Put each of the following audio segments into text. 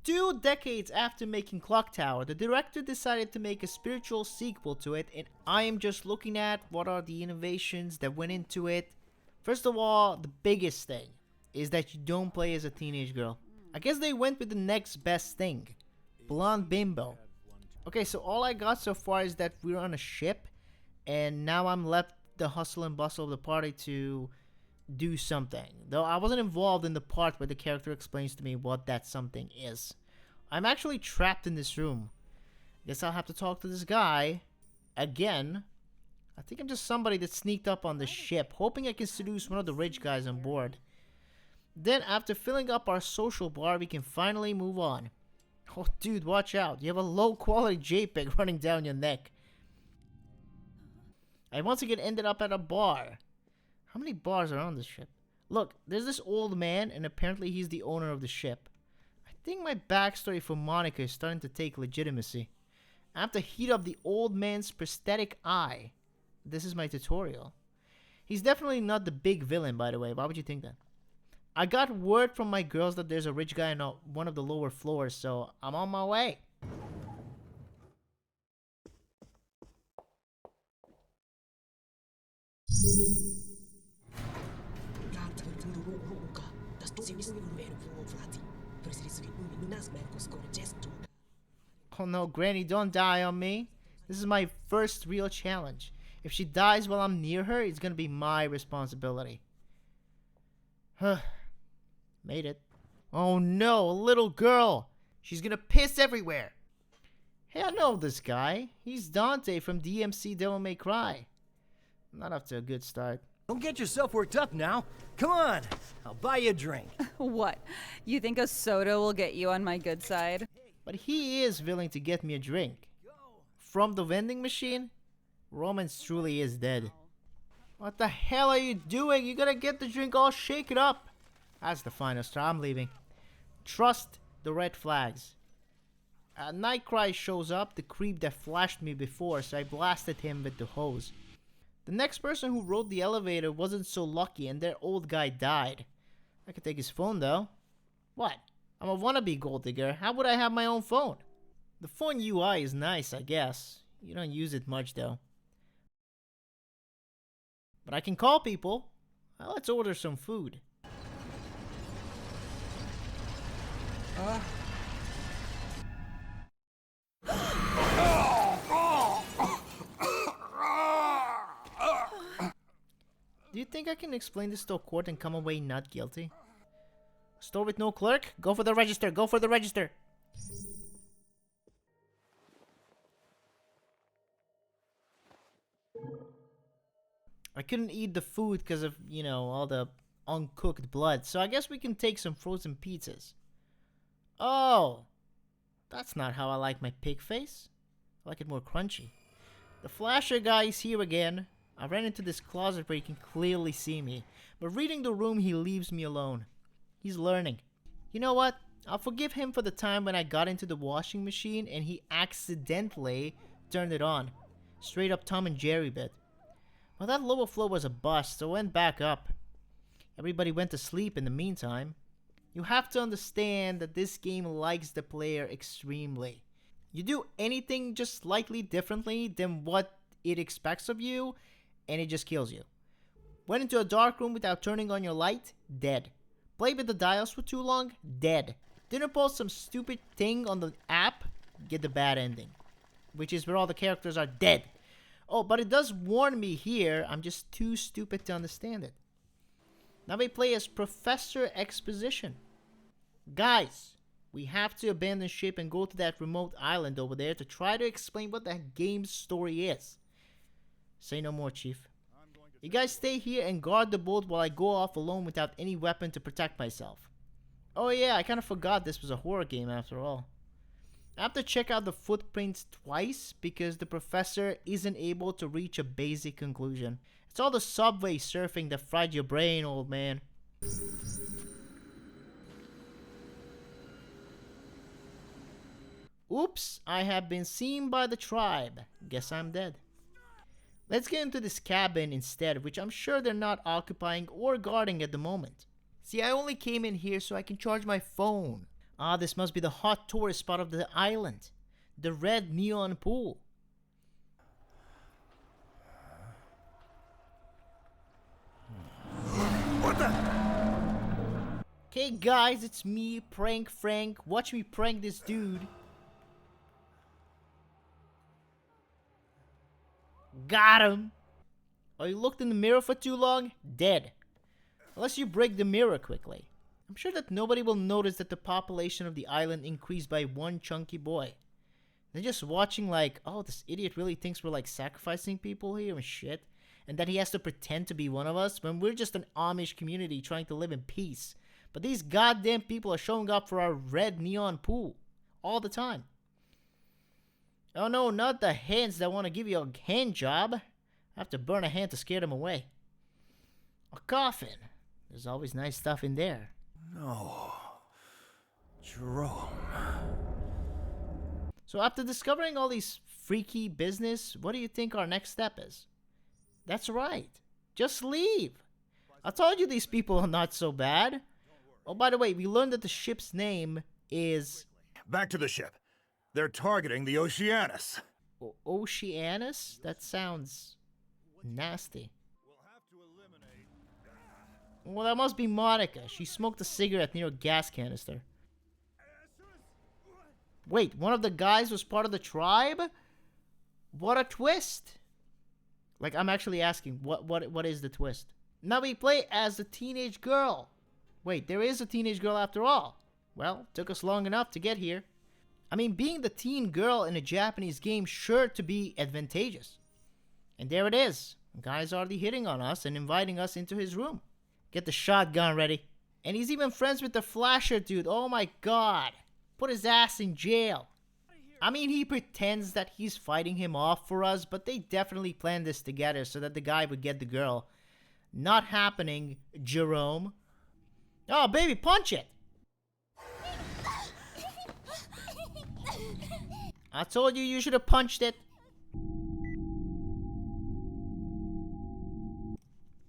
2 decades after making Clock Tower, the director decided to make a spiritual sequel to it, and I am just looking at what are the innovations that went into it. First of all, the biggest thing is that you don't play as a teenage girl. I guess they went with the next best thing. Blonde bimbo. Okay, so all I got so far is that we're on a ship, and now I'm left the hustle and bustle of the party to do something. Though I wasn't involved in the part where the character explains to me what that something is. I'm actually trapped in this room. Guess I'll have to talk to this guy again. I think I'm just somebody that sneaked up on the ship, hoping I can seduce one of the rich guys on board. Then, after filling up our social bar, we can finally move on. Oh, dude, watch out. You have a low-quality JPEG running down your neck. I once again ended up at a bar. How many bars are on this ship? Look, there's this old man, and apparently he's the owner of the ship. I think my backstory for Monica is starting to take legitimacy. I have to heat up the old man's prosthetic eye. This is my tutorial. He's definitely not the big villain, by the way. Why would you think that? I got word from my girls that there's a rich guy on one of the lower floors, so I'm on my way. Oh no, Granny, don't die on me. This is my first real challenge. If she dies while I'm near her, it's gonna be my responsibility. Huh. Made it. Oh no, a little girl. She's gonna piss everywhere. Hey, I know this guy. He's Dante from DMC Devil May Cry. Not off to a good start. Don't get yourself worked up now. Come on, I'll buy you a drink. What? You think a soda will get you on my good side? But he is willing to get me a drink. From the vending machine? Romance truly is dead. What the hell are you doing? You gotta get the drink all shaken up. That's the final straw. I'm leaving. Trust the red flags. Nightcry shows up, the creep that flashed me before, so I blasted him with the hose. The next person who rode the elevator wasn't so lucky, and their old guy died. I could take his phone though. What? I'm a wannabe gold digger. How would I have my own phone? The phone UI is nice, I guess. You don't use it much though. But I can call people. Let's order some food. Do you think I can explain this to a court and come away not guilty? Store with no clerk? Go for the register. Go for the register. I couldn't eat the food because of, you know, all the uncooked blood. So I guess we can take some frozen pizzas. Oh, that's not how I like my pig face. I like it more crunchy. The flasher guy is here again. I ran into this closet where he can clearly see me. But reading the room, he leaves me alone. He's learning. You know what? I'll forgive him for the time when I got into the washing machine and he accidentally turned it on. Straight up Tom and Jerry bit. Well, that lower floor was a bust, so I went back up. Everybody went to sleep in the meantime. You have to understand that this game likes the player extremely. You do anything just slightly differently than what it expects of you, and it just kills you. Went into a dark room without turning on your light? Dead. Played with the dials for too long? Dead. Didn't post some stupid thing on the app? Get the bad ending. Which is where all the characters are dead. Oh, but it does warn me here. I'm just too stupid to understand it. Now we play as Professor Exposition. Guys, we have to abandon ship and go to that remote island over there to try to explain what that game's story is. Say no more, Chief. You guys stay here and guard the boat while I go off alone without any weapon to protect myself. Oh yeah, I kind of forgot this was a horror game after all. I have to check out the footprints twice because the professor isn't able to reach a basic conclusion. It's all the subway surfing that fried your brain, old man. Oops, I have been seen by the tribe. Guess I'm dead. Let's get into this cabin instead, which I'm sure they're not occupying or guarding at the moment. See, I only came in here so I can charge my phone. Ah, this must be the hot tourist spot of the island. The red neon pool. What the? Okay, guys, it's me, Prank Frank. Watch me prank this dude. Got him. Oh, you looked in the mirror for too long? Dead. Unless you break the mirror quickly. I'm sure that nobody will notice that the population of the island increased by one chunky boy. They're just watching like, oh, this idiot really thinks we're like sacrificing people here and shit. And that he has to pretend to be one of us when we're just an Amish community trying to live in peace. But these goddamn people are showing up for our red neon pool. All the time. Oh no, not the hands that want to give you a hand job. I have to burn a hand to scare them away. A coffin. There's always nice stuff in there. No. Jerome. So after discovering all these freaky business, what do you think our next step is? That's right. Just leave. I told you these people are not so bad. Oh, by the way, we learned that the ship's name is... Back to the ship. They're targeting the Oceanus. Oceanus? That sounds nasty. Well, that must be Monica. She smoked a cigarette near a gas canister. Wait, one of the guys was part of the tribe? What a twist. Like, I'm actually asking, what is the twist? Now we play as the teenage girl. Wait, there is a teenage girl after all. Well, took us long enough to get here. I mean, being the teen girl in a Japanese game sure to be advantageous. And there it is. The guy's already hitting on us and inviting us into his room. Get the shotgun ready. And he's even friends with the flasher dude. Oh my god. Put his ass in jail. I mean, he pretends that he's fighting him off for us, but they definitely planned this together so that the guy would get the girl. Not happening, Jerome. Oh, baby, punch it. I told you you should have punched it.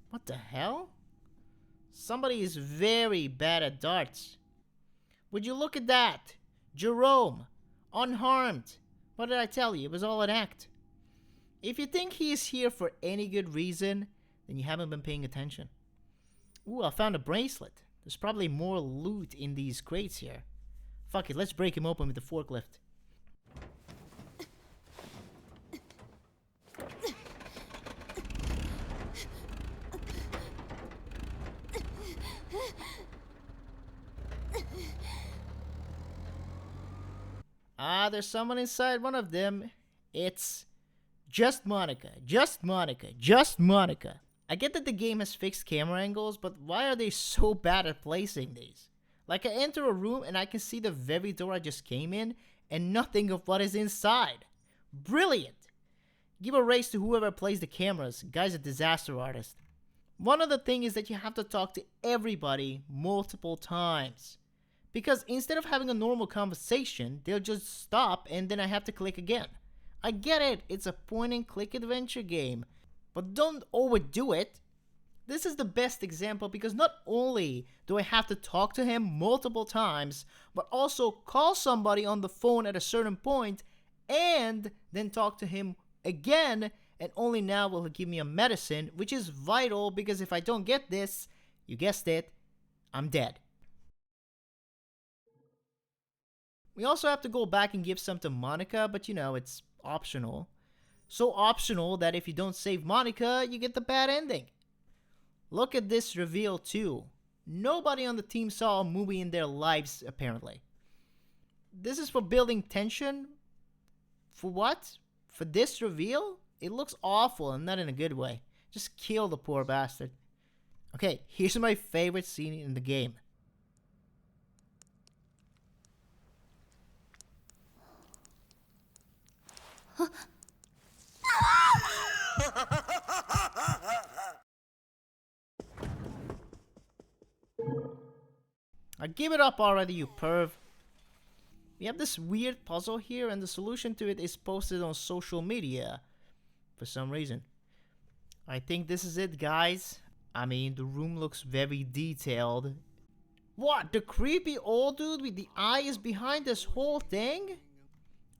What the hell? Somebody is very bad at darts. Would you look at that? Jerome, unharmed. What did I tell you? It was all an act. If you think he is here for any good reason, then you haven't been paying attention. Ooh, I found a bracelet. There's probably more loot in these crates here. Fuck it, let's break him open with the forklift. Ah, there's someone inside one of them. It's just Monica. Just Monica. Just Monica. I get that the game has fixed camera angles, but why are they so bad at placing these? Like, I enter a room and I can see the very door I just came in and nothing of what is inside. Brilliant! Give a raise to whoever plays the cameras. Guy's a disaster artist. One other thing is that you have to talk to everybody multiple times. Because instead of having a normal conversation, they'll just stop and then I have to click again. I get it, it's a point and click adventure game. But don't overdo it. This is the best example because not only do I have to talk to him multiple times, but also call somebody on the phone at a certain point and then talk to him again, and only now will he give me a medicine, which is vital because if I don't get this, you guessed it, I'm dead. We also have to go back and give some to Monica, but you know, it's optional. So optional that if you don't save Monica, you get the bad ending. Look at this reveal too. Nobody on the team saw a movie in their lives, apparently. This is for building tension? For what? For this reveal? It looks awful and not in a good way. Just kill the poor bastard. Okay, here's my favorite scene in the game. Give it up already, you perv. We have this weird puzzle here and the solution to it is posted on social media for some reason. I think this is it, guys. I mean, the room looks very detailed. What? The creepy old dude with the eye is behind this whole thing?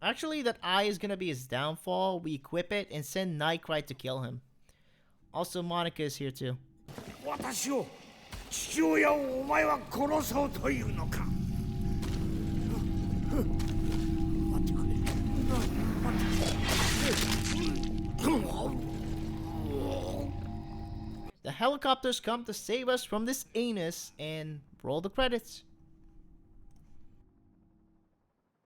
Actually, that eye is gonna be his downfall. We equip it and send Nightcry to kill him. Also, Monica is here too. 私を父親をお前は殺そうというのか。待ってくれ。The helicopters come to save us from this anus and roll the credits.